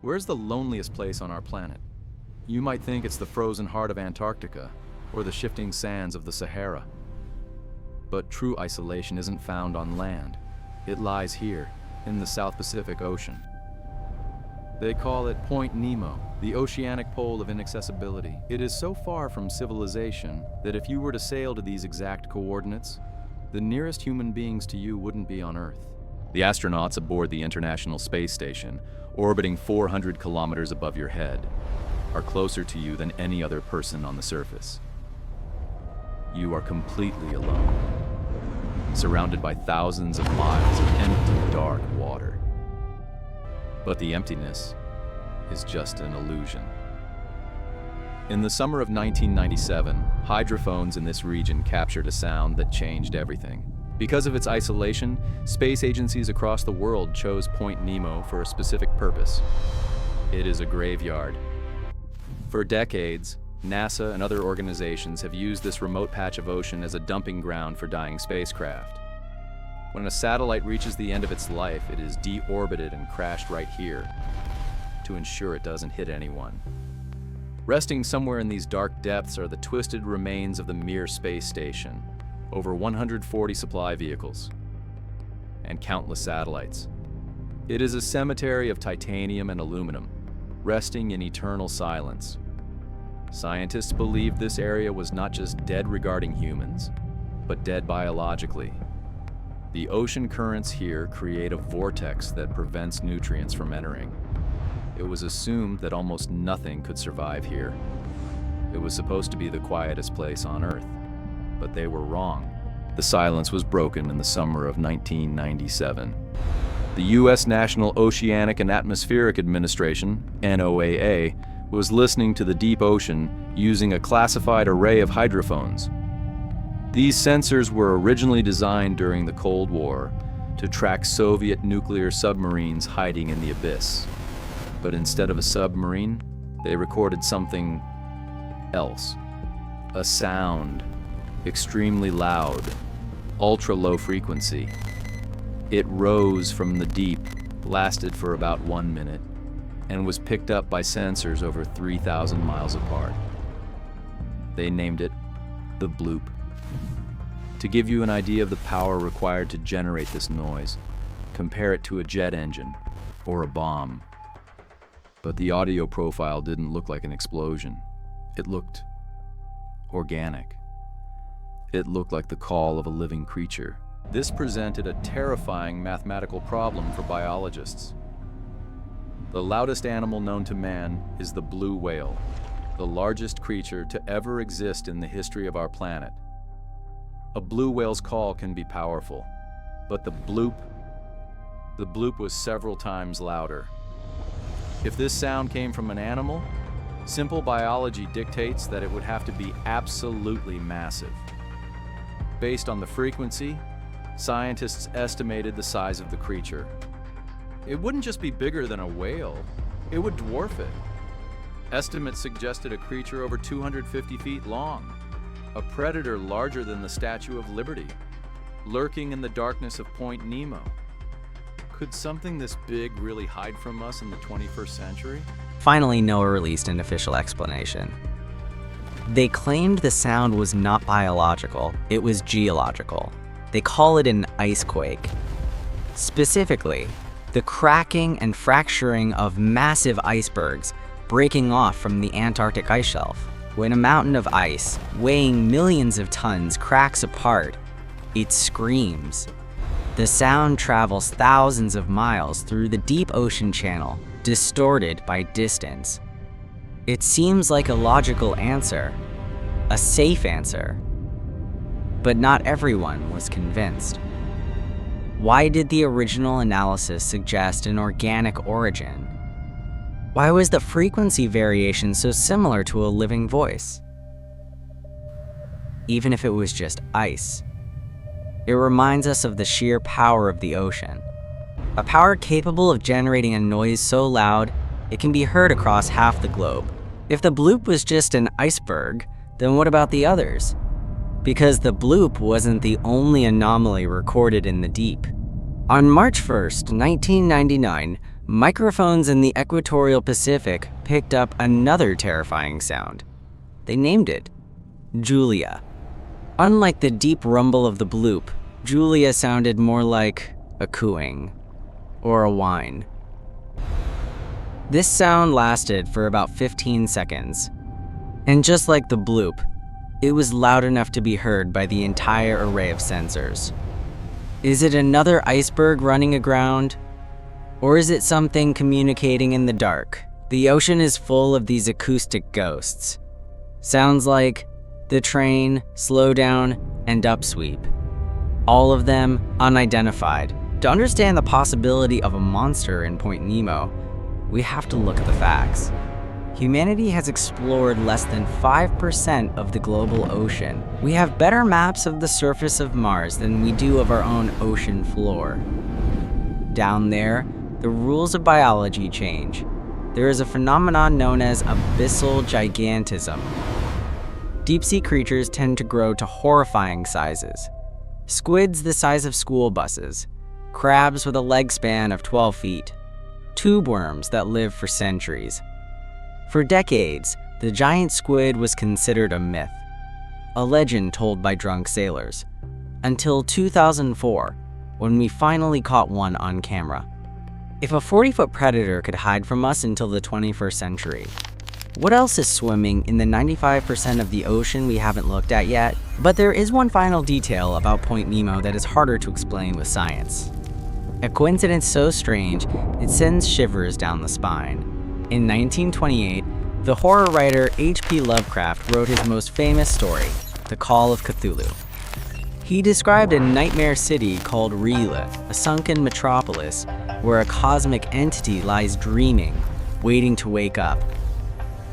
Where's the loneliest place on our planet? You might think it's the frozen heart of Antarctica or the shifting sands of the Sahara. But true isolation isn't found on land. It lies here, in the South Pacific Ocean. They call it Point Nemo, the oceanic pole of inaccessibility. It is so far from civilization that if you were to sail to these exact coordinates, the nearest human beings to you wouldn't be on Earth. The astronauts aboard the International Space Station, orbiting 400 kilometers above your head, are closer to you than any other person on the surface. You are completely alone, surrounded by thousands of miles of empty, dark water. But the emptiness is just an illusion. In the summer of 1997, hydrophones in this region captured a sound that changed everything. Because of its isolation, space agencies across the world chose Point Nemo for a specific purpose. It is a graveyard. For decades, NASA and other organizations have used this remote patch of ocean as a dumping ground for dying spacecraft. When a satellite reaches the end of its life, it is deorbited and crashed right here to ensure it doesn't hit anyone. Resting somewhere in these dark depths are the twisted remains of the Mir space station, over 140 supply vehicles, and countless satellites. It is a cemetery of titanium and aluminum, resting in eternal silence. Scientists believe this area was not just dead regarding humans, but dead biologically. The ocean currents here create a vortex that prevents nutrients from entering. It was assumed that almost nothing could survive here. It was supposed to be the quietest place on Earth, but they were wrong. The silence was broken in the summer of 1997. The U.S. National Oceanic and Atmospheric Administration, NOAA, was listening to the deep ocean using a classified array of hydrophones. These sensors were originally designed during the Cold War to track Soviet nuclear submarines hiding in the abyss. But instead of a submarine, they recorded something else. A sound, extremely loud, ultra-low frequency. It rose from the deep, lasted for about 1 minute, and was picked up by sensors over 3,000 miles apart. They named it the bloop. To give you an idea of the power required to generate this noise, compare it to a jet engine or a bomb. But the audio profile didn't look like an explosion. It looked organic. It looked like the call of a living creature. This presented a terrifying mathematical problem for biologists. The loudest animal known to man is the blue whale, the largest creature to ever exist in the history of our planet. A blue whale's call can be powerful, but the bloop was several times louder. If this sound came from an animal, simple biology dictates that it would have to be absolutely massive. Based on the frequency, scientists estimated the size of the creature. It wouldn't just be bigger than a whale, it would dwarf it. Estimates suggested a creature over 250 feet long, a predator larger than the Statue of Liberty, lurking in the darkness of Point Nemo. Could something this big really hide from us in the 21st century? Finally, NOAA released an official explanation. They claimed the sound was not biological, it was geological. They call it an ice quake. Specifically, the cracking and fracturing of massive icebergs breaking off from the Antarctic ice shelf. When a mountain of ice, weighing millions of tons, cracks apart, it screams. The sound travels thousands of miles through the deep ocean channel, distorted by distance. It seems like a logical answer, a safe answer. But not everyone was convinced. Why did the original analysis suggest an organic origin? Why was the frequency variation so similar to a living voice? Even if it was just ice. It reminds us of the sheer power of the ocean. A power capable of generating a noise so loud, it can be heard across half the globe. If the bloop was just an iceberg, then what about the others? Because the bloop wasn't the only anomaly recorded in the deep. On March 1st, 1999, Microphones in the equatorial Pacific picked up another terrifying sound. They named it Julia. Unlike the deep rumble of the bloop, Julia sounded more like a cooing or a whine. This sound lasted for about 15 seconds. And just like the bloop, it was loud enough to be heard by the entire array of sensors. Is it another iceberg running aground? Or is it something communicating in the dark? The ocean is full of these acoustic ghosts. Sounds like the train, slow down, and upsweep. All of them unidentified. To understand the possibility of a monster in Point Nemo, we have to look at the facts. Humanity has explored less than 5% of the global ocean. We have better maps of the surface of Mars than we do of our own ocean floor. Down there, the rules of biology change. There is a phenomenon known as abyssal gigantism. Deep-sea creatures tend to grow to horrifying sizes. Squids the size of school buses, crabs with a leg span of 12 feet, tube worms that live for centuries. For decades, the giant squid was considered a myth, a legend told by drunk sailors, until 2004, when we finally caught one on camera. If a 40-foot predator could hide from us until the 21st century, what else is swimming in the 95% of the ocean we haven't looked at yet? But there is one final detail about Point Nemo that is harder to explain with science. A coincidence so strange, it sends shivers down the spine. In 1928, the horror writer H.P. Lovecraft wrote his most famous story, The Call of Cthulhu. He described a nightmare city called R'lyeh, a sunken metropolis where a cosmic entity lies dreaming, waiting to wake up.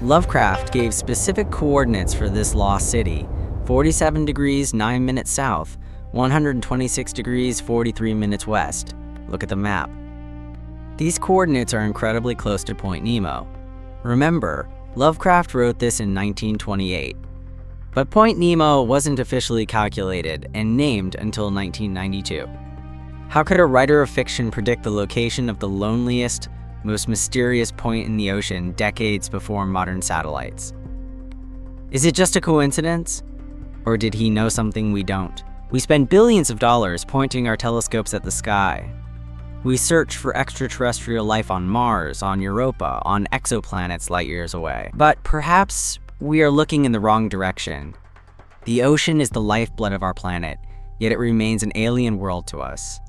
Lovecraft gave specific coordinates for this lost city: 47 degrees 9 minutes south, 126 degrees 43 minutes west. Look at the map. These coordinates are incredibly close to Point Nemo. Remember, Lovecraft wrote this in 1928. But Point Nemo wasn't officially calculated and named until 1992. How could a writer of fiction predict the location of the loneliest, most mysterious point in the ocean decades before modern satellites? Is it just a coincidence? Or did he know something we don't? We spend billions of dollars pointing our telescopes at the sky. We search for extraterrestrial life on Mars, on Europa, on exoplanets light years away. But perhaps we are looking in the wrong direction. The ocean is the lifeblood of our planet, yet it remains an alien world to us.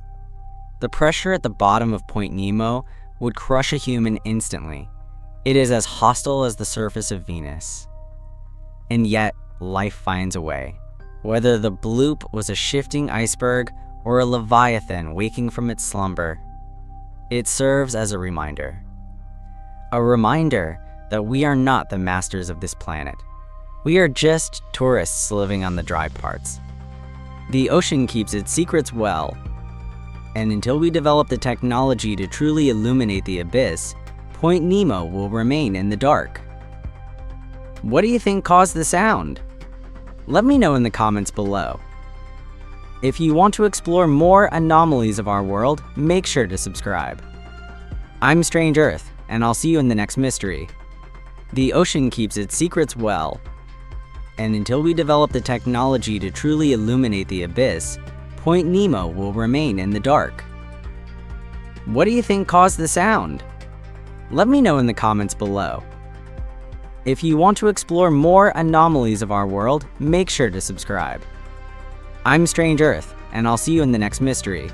The pressure at the bottom of Point Nemo would crush a human instantly. It is as hostile as the surface of Venus. And yet, life finds a way. Whether the bloop was a shifting iceberg or a leviathan waking from its slumber, it serves as a reminder. A reminder that we are not the masters of this planet. We are just tourists living on the dry parts. The ocean keeps its secrets well, and until we develop the technology to truly illuminate the abyss, Point Nemo will remain in the dark. What do you think caused the sound? Let me know in the comments below. If you want to explore more anomalies of our world, make sure to subscribe. I'm Strange Earth, and I'll see you in the next mystery. The ocean keeps its secrets well, and until we develop the technology to truly illuminate the abyss, Point Nemo will remain in the dark. What do you think caused the sound? Let me know in the comments below. If you want to explore more anomalies of our world, make sure to subscribe. I'm Strange Earth, and I'll see you in the next mystery.